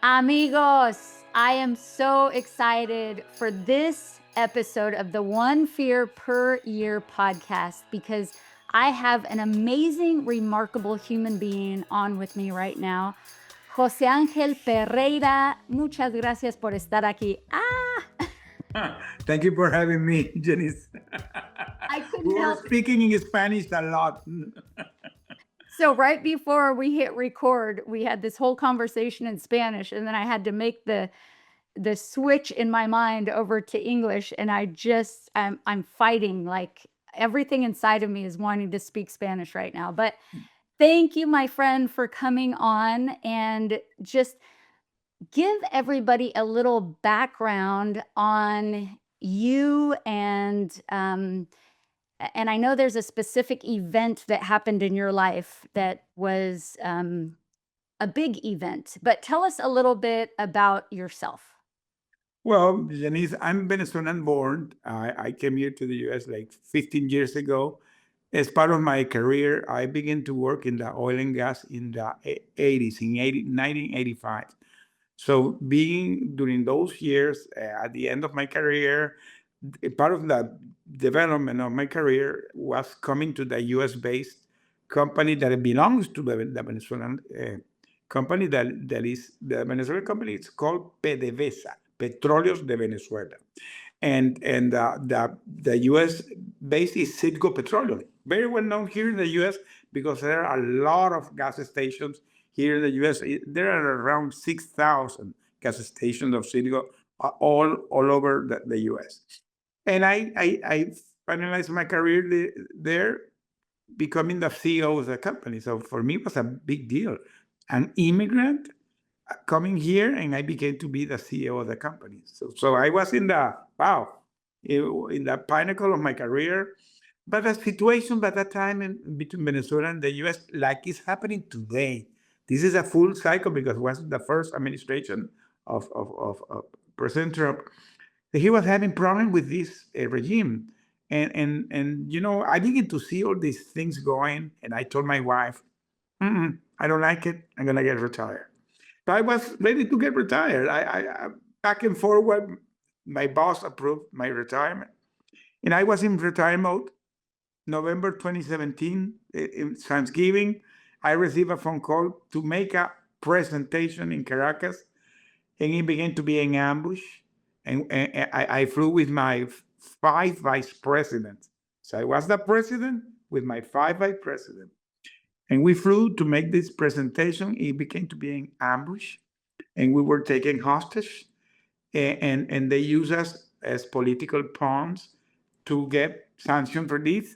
Amigos, I am so excited for this episode of the One Fear Per Year podcast because I have an amazing, remarkable human being on with me right now. Jose Angel Pereira, muchas gracias por estar aquí. Thank you for having me, Janice. I couldn't We were help it. speaking in Spanish a lot. So right before we hit record, we had this whole conversation in Spanish, and then I had to make the switch in my mind over to English, and I'm fighting, like everything inside of me is wanting to speak Spanish right now. But thank you, my friend, for coming on and just give everybody a little background on you and I know there's a specific event that happened in your life that was a big event, but tell us a little bit about yourself. Well, Janice, I'm Venezuelan born. I came here to the US like 15 years ago. As part of my career, I began to work in the oil and gas in the 80s, in 1985. So being during those years, at the end of my career, part of the development of my career was coming to the US-based company that belongs to the Venezuelan company that is the Venezuelan company. It's called PDVSA, Petróleos de Venezuela, and the U.S. base is CITGO Petroleum, very well known here in the U.S. because there are a lot of gas stations here in the U.S. There are around 6,000 gas stations of CITGO all over the U.S. And I finalized my career there, becoming the CEO of the company. So for me, it was a big deal. An immigrant coming here, and I began to be the CEO of the company. So I was in the pinnacle of my career. But the situation at that time between Venezuela and the U.S., like is happening today, this is a full cycle because it was the first administration of President Trump. He was having problem with this regime. And I began to see all these things going, and I told my wife, I don't like it. I'm going to get retired. So I was ready to get retired. I back and forward, my boss approved my retirement. And I was in retirement mode. November 2017, in Thanksgiving, I received a phone call to make a presentation in Caracas, and it began to be an ambush. And I flew with my 5 vice presidents. So I was the president with my 5 vice presidents. And we flew to make this presentation. It became to be an ambush, and we were taken hostage. And they use us as political pawns to get sanction relief.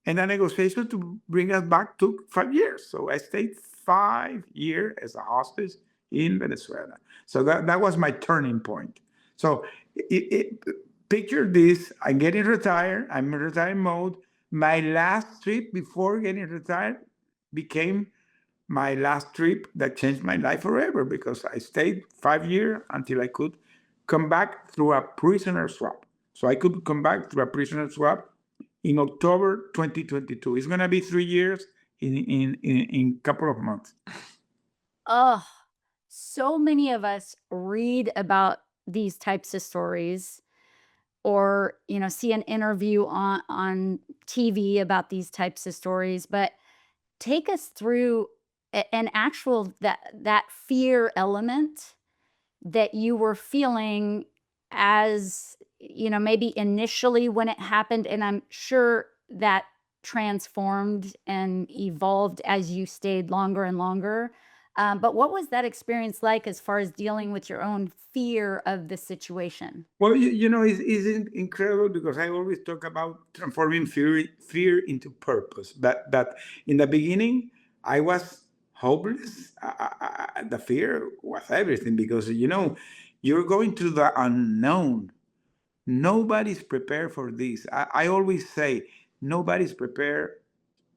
And the negotiation to bring us back took 5 years. So I stayed 5 years as a hostage in Venezuela. So that was my turning point. So picture this, I'm getting retired, I'm in retirement mode. My last trip before getting retired became my last trip that changed my life forever because I stayed 5 years until I could come back through a prisoner swap. So I could come back through a prisoner swap in October 2022. It's going to be 3 years in a couple of months. Oh, so many of us read about these types of stories or, see an interview on TV about these types of stories, but take us through an actual that fear element that you were feeling as, maybe initially when it happened, and I'm sure that transformed and evolved as you stayed longer and longer. But what was that experience like as far as dealing with your own fear of the situation? Well, it's incredible because I always talk about transforming fear into purpose. But in the beginning, I was hopeless. The fear was everything because, you're going to the unknown. Nobody's prepared for this. I always say, nobody's prepared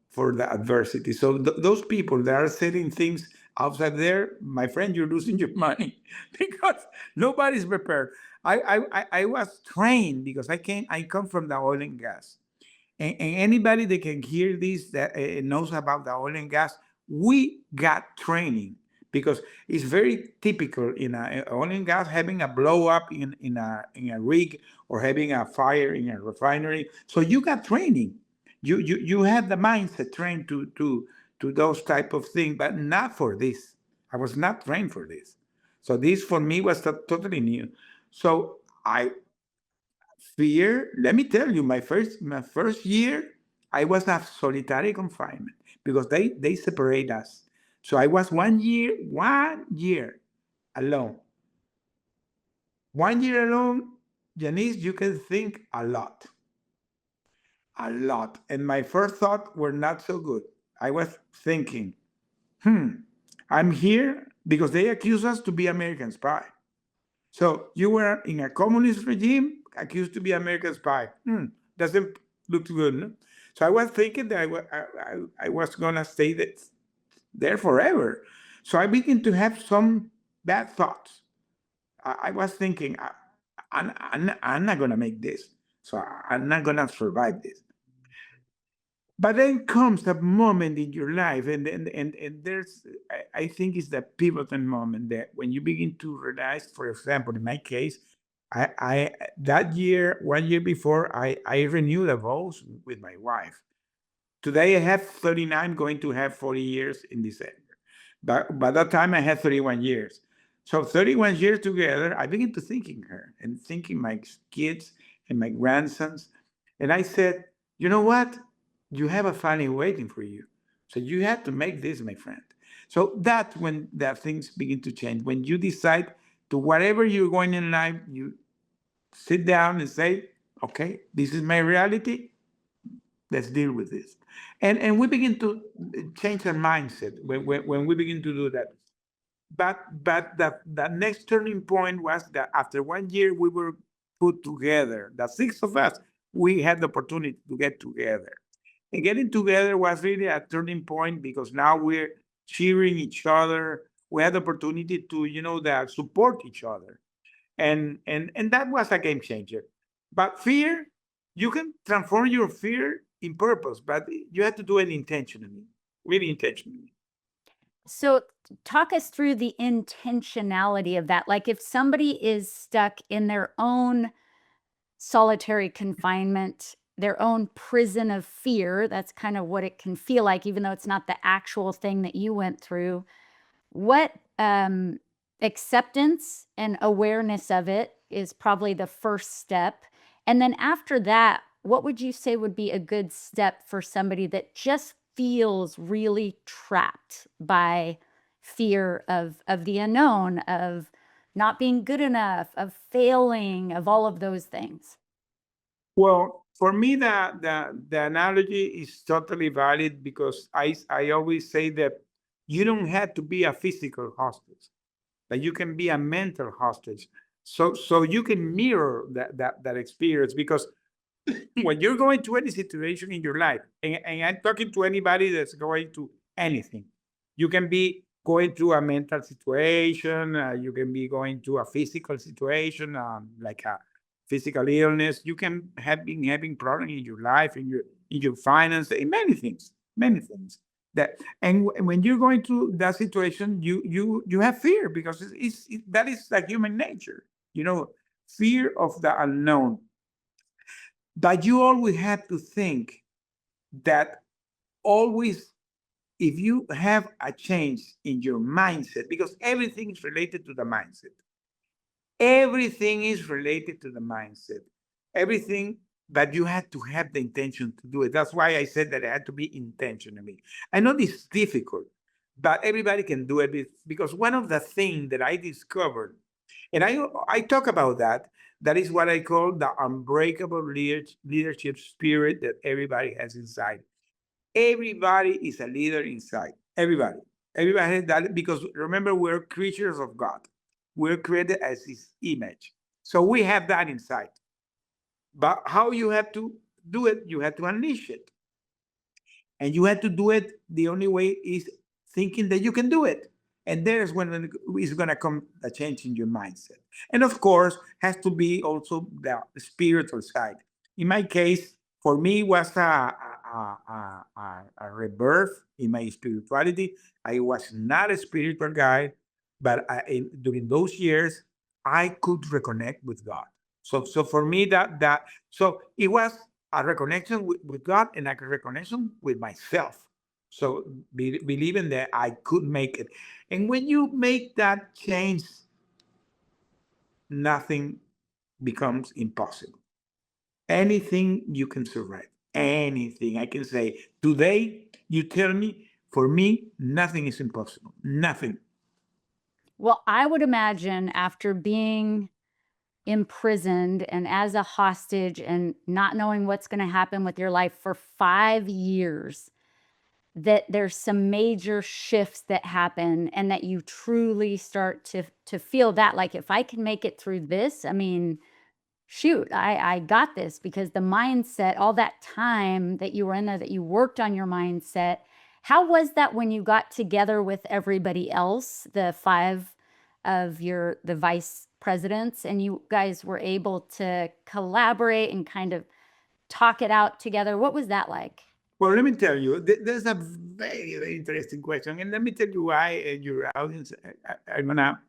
for the adversity. So those people that are selling things outside there, my friend, you're losing your money because nobody's prepared. I was trained because I come from the oil and gas, and anybody that can hear this that knows about the oil and gas, we got training because it's very typical in a oil and gas having a blow up in a rig or having a fire in a refinery. So you got training. You had the mindset trained to those type of things, but not for this. I was not trained for this. So this for me was totally new. So I fear. Let me tell you, my first year, I was a solitary confinement because they separate us. So I was 1 year alone. 1 year alone, Janice, you can think a lot. And my first thought were not so good. I was thinking, I'm here because they accuse us to be American spy. So you were in a communist regime, accused to be American spy. Doesn't look good. No? So I was thinking that I was gonna stay there forever. So I began to have some bad thoughts. I was thinking, I'm not gonna make this. So I'm not gonna survive this. But then comes a moment in your life, and there's, I think it's the pivotal moment that when you begin to realize, for example, in my case, I that year, 1 year before, I renewed a vows with my wife. Today I have 39, going to have 40 years in December. But by that time I had 31 years. So 31 years together, I begin to thinking her and thinking my kids and my grandsons. And I said, you know what? You have a family waiting for you. So you have to make this, my friend. So that's when the things begin to change. When you decide to whatever you're going in life, you sit down and say, okay, this is my reality. Let's deal with this. And we begin to change our mindset when we begin to do that. But the next turning point was that after 1 year we were put together. The six of us, we had the opportunity to get together. And getting together was really a turning point because now we're cheering each other. We had the opportunity to, that support each other. And that was a game changer. But fear, you can transform your fear in purpose, but you have to do it intentionally, really intentionally. So talk us through the intentionality of that. Like if somebody is stuck in their own solitary confinement, their own prison of fear, that's kind of what it can feel like, even though it's not the actual thing that you went through. What acceptance and awareness of it is probably the first step. And then after that, what would you say would be a good step for somebody that just feels really trapped by fear of the unknown, of not being good enough, of failing, of all of those things? Well, for me, the analogy is totally valid because I always say that you don't have to be a physical hostage, but you can be a mental hostage. So you can mirror that experience because when you're going to any situation in your life, and I'm talking to anybody that's going to anything, you can be going through a mental situation, you can be going to a physical situation, like a physical illness. You can have been having problems in your life, in your finance, in many things. When you're going through that situation, you have fear because that is like human nature, you know, fear of the unknown. But you always have to think that always, if you have a change in your mindset, because everything is related to the mindset, everything is related to the mindset, everything, but you had to have the intention to do it. That's why I said that it had to be intentionally. I know this is difficult, but everybody can do it because one of the things that I discovered, and I talk about that. That is what I call the unbreakable leadership spirit that everybody has inside. Everybody is a leader inside. Everybody. Everybody has that because remember, we're creatures of God. We're created as His image. So we have that inside. But how you have to do it, you have to unleash it. And you have to do it, the only way is thinking that you can do it. And there's when it's going to come a change in your mindset. And of course, has to be also the spiritual side. In my case, for me, was a rebirth in my spirituality. I was not a spiritual guy, but during those years, I could reconnect with God. So for me, so it was a reconnection with God and a reconnection with myself. So believing that I could make it. And when you make that change, nothing becomes impossible. Anything you can survive. Anything. I can say, today, you tell me, for me, nothing is impossible. Nothing. Well, I would imagine after being imprisoned and as a hostage and not knowing what's going to happen with your life for 5 years, that there's some major shifts that happen and that you truly start to feel that, like, if I can make it through this, I mean, shoot, I got this, because the mindset, all that time that you were in there, that you worked on your mindset. How was that when you got together with everybody else, the 5 of the vice presidents, and you guys were able to collaborate and kind of talk it out together? What was that like? Well, let me tell you, there's a very, very interesting question. And let me tell you why your audience are going to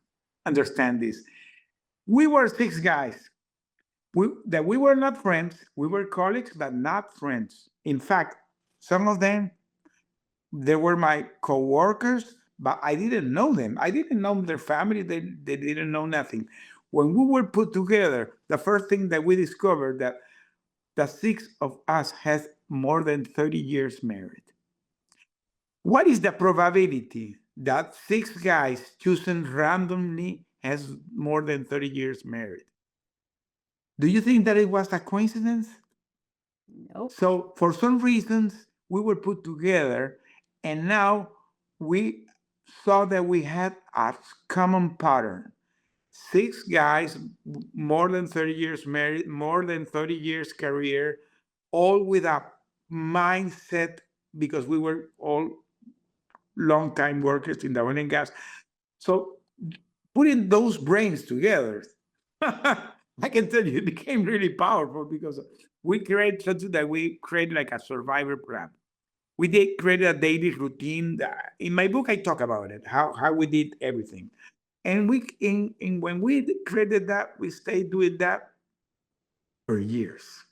understand this. We were 6 guys. We were not friends. We were colleagues, but not friends. In fact, some of them, they were my coworkers, but I didn't know them. I didn't know their family. They didn't know nothing. When we were put together, the first thing that we discovered that the 6 of us has more than 30 years married. What is the probability that 6 guys chosen randomly has more than 30 years married? Do you think that it was a coincidence? Nope. So for some reasons, we were put together, and now we saw that we had a common pattern. 6 guys, more than 30 years married, more than 30 years career, all with a mindset, because we were all long time workers in the oil and gas. So putting those brains together, I can tell you, it became really powerful, because we created something that we created like a survivor plan. We did create a daily routine. In my book, I talk about it, how we did everything. And when we created that, we stayed doing that for years.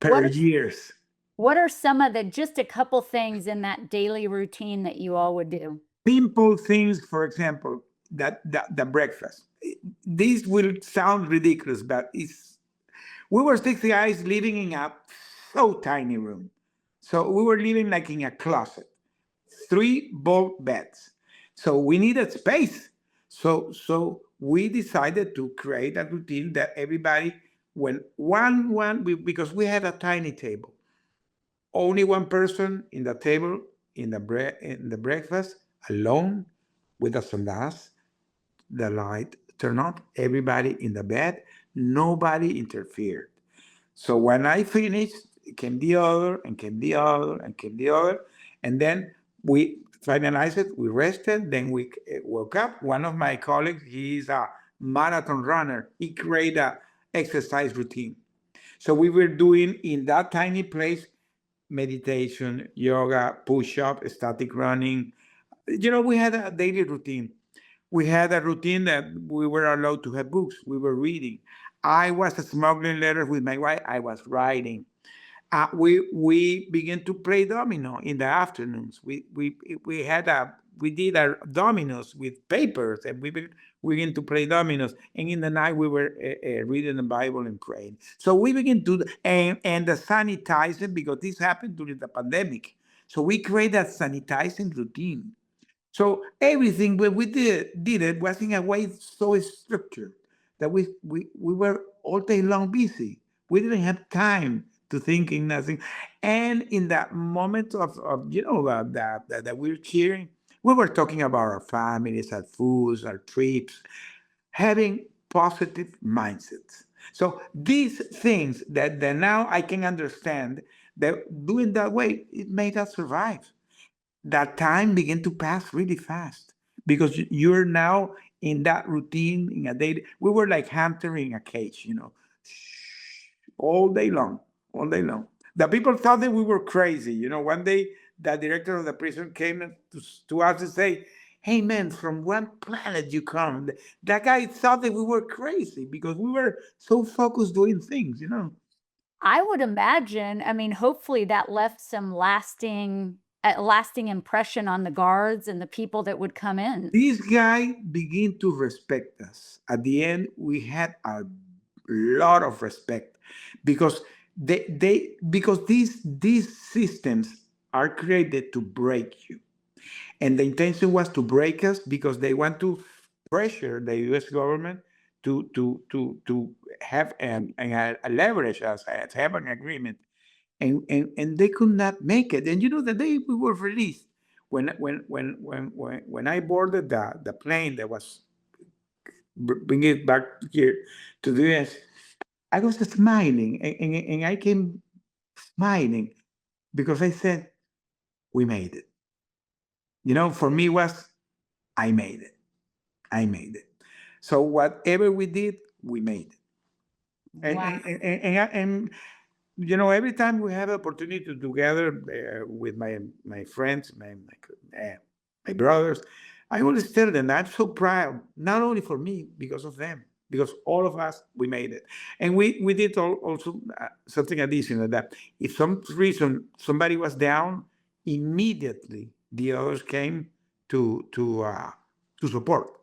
What Per are years. what are some of the just a couple things in that daily routine that you all would do? Simple things, for example, the breakfast. This will sound ridiculous, but we were 6 guys living in a so tiny room. So we were living like in a closet, 3 bunk beds. So we needed space. So we decided to create a routine that everybody, when because we had a tiny table, only one person in the table, in the breakfast, alone, with the sundas, the light turned on, everybody in the bed, nobody interfered. So when I finished, it came the other, and came the other, and came the other, and then we finalized it. We rested. Then we woke up. One of my colleagues, he's a marathon runner. He created a exercise routine. So we were doing in that tiny place meditation, yoga, push-up, static running. We had a daily routine. We had a routine that we were allowed to have books. We were reading. I was smuggling letters with my wife. I was writing. We began to play domino in the afternoons. We did our dominoes with papers, and we began to play dominoes. And in the night, we were reading the Bible and praying. So we began to and the sanitizing, because this happened during the pandemic. So we created a sanitizing routine. So everything when we did it was in a way so structured that we were all day long busy. We didn't have time to think in nothing. And in that moment of that we're cheering, we were talking about our families, our foods, our trips, having positive mindsets. So these things that now I can understand, that doing that way, it made us survive. That time began to pass really fast, because you're now in that routine in a day. We were like hamster in a cage, all day long, all day long. The people thought that we were crazy. One day the director of the prison came to us and say, "Hey man, from what planet you come?" That guy thought that we were crazy because we were so focused doing things. I would imagine, I mean, hopefully that left some lasting a lasting impression on the guards and the people that would come in. This guy began to respect us. At the end, we had a lot of respect because these systems are created to break you. And the intention was to break us because they want to pressure the U.S. government to have a leverage us, to have an agreement, and they could not make it. And the day we were released, when I boarded the plane that was bringing it back here to the U.S., I was smiling, and I came smiling because I said, "We made it." For me was, I made it. I made it. So whatever we did, we made it. And Wow. every time we have opportunity to together with my friends, my brothers, I always tell them I'm so proud, not only for me, because of them, because all of us we made it, and we did also something additional that if some reason somebody was down, immediately the others came to support.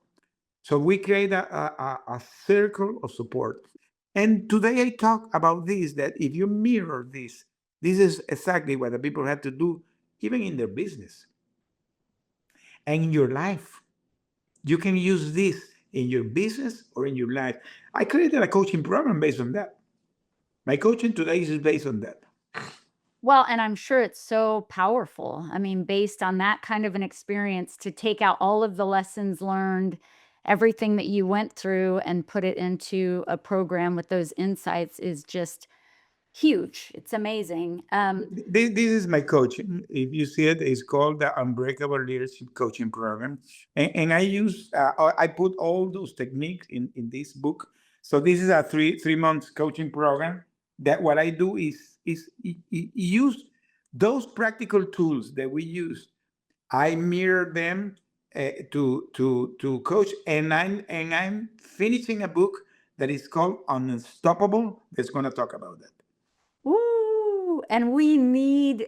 So we create a circle of support. And today I talk about this, that if you mirror this is exactly what the people have to do, even in their business and in your life. You can use this in your business or in your life. I created a coaching program based on that. My coaching today is based on that. Well, and I'm sure it's so powerful. I mean, based on that kind of an experience to take out all of the lessons learned, everything that you went through and put it into a program with those insights is just huge. It's amazing. This is my coaching. If you see it, it's called the Unbreakable Leadership Coaching Program, and I put all those techniques in this book. So this is a three months coaching program. That what I do is use those practical tools that we use. I mirror them to coach, and I'm finishing a book that is called Unstoppable. That's going to talk about that. Woo! And we need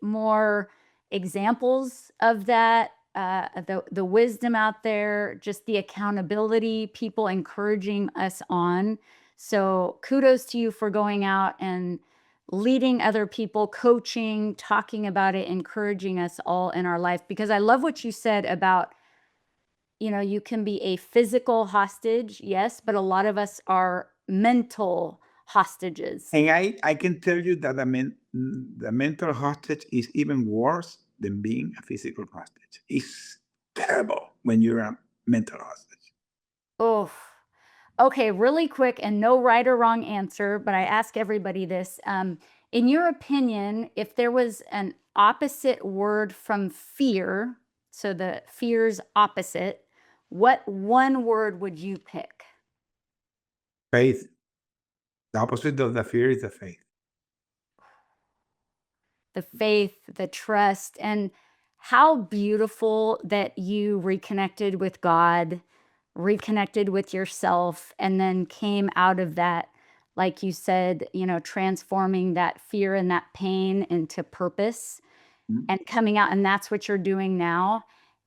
more examples of that, the wisdom out there, just the accountability, people encouraging us on. So kudos to you for going out and leading other people, coaching, talking about it, encouraging us all in our life. Because I love what you said about, you can be a physical hostage, yes, but a lot of us are mental hostages. And I can tell you that the mental hostage is even worse than being a physical hostage. It's terrible when you're a mental hostage. Oh, okay, really quick and no right or wrong answer, but I ask everybody this. In your opinion, if there was an opposite word from fear, so the fear's opposite, what one word would you pick? Faith. The opposite of the fear is the faith. The faith, the trust, and how beautiful that you reconnected with God, reconnected with yourself, and then came out of that, like you said, transforming that fear and that pain into purpose Mhm. and coming out. And that's what you're doing now.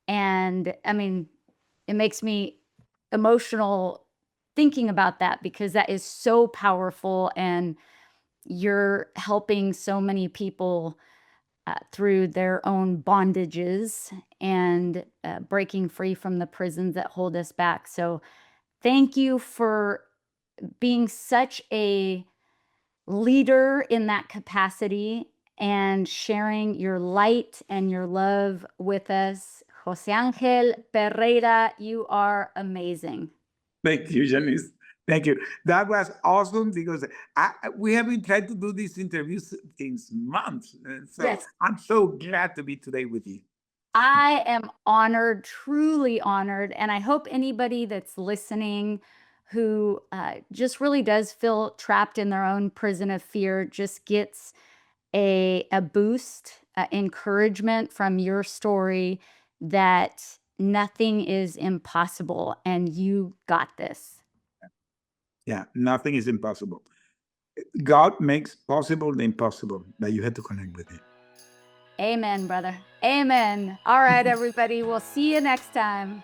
And I mean, it makes me emotional thinking about that because that is so powerful. And you're helping so many people through their own bondages and breaking free from the prisons that hold us back. So, thank you for being such a leader in that capacity and sharing your light and your love with us. Jose Angel Pereira, you are amazing. Thank you, Janice. Thank you. That was awesome because we have been trying to do these interviews since months. And so Yes. I'm so glad to be today with you. I am honored, truly honored, and I hope anybody that's listening who just really does feel trapped in their own prison of fear just gets a boost, encouragement from your story that nothing is impossible and you got this. Yeah, nothing is impossible. God makes possible the impossible, but you have to connect with Him. Amen, brother. Amen. All right, everybody. We'll see you next time.